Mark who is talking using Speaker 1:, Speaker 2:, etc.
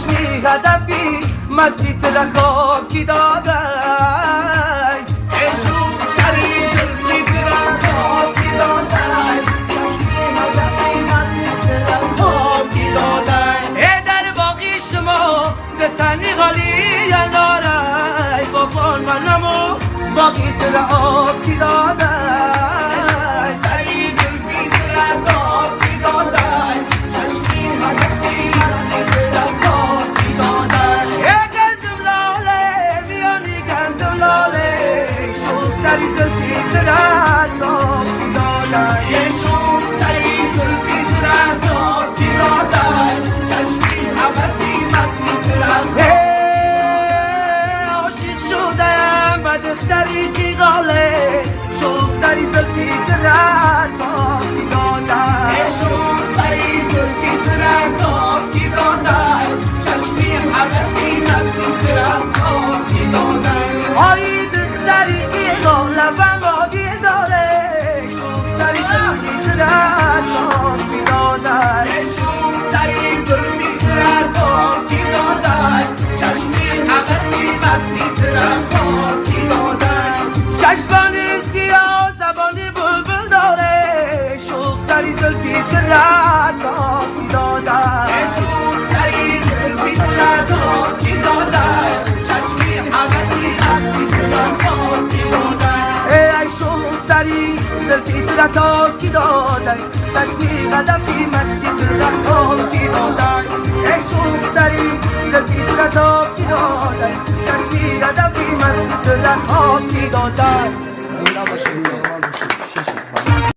Speaker 1: چشمی هدفی مسیت رخاب کی داده عشق سری زلفی رخاب کی داده چشمی هدفی مسیت رخاب کی داده ای در باقی شما به تنی غالی نداره بابان منمو باقی رخاب کی داده چشمانی سیاه زبانی بلبل داره شوق سری زلفی درد کی داده شوق سری زلفی درد کی داده چشمی حوثی مستی درد کی داده ای شوق سری زلفی درد کی داده چشمی هدفی مستی درد کی داده ای شوق سری زلفی درد کی داده چشمی هدفی مستی درد کی داده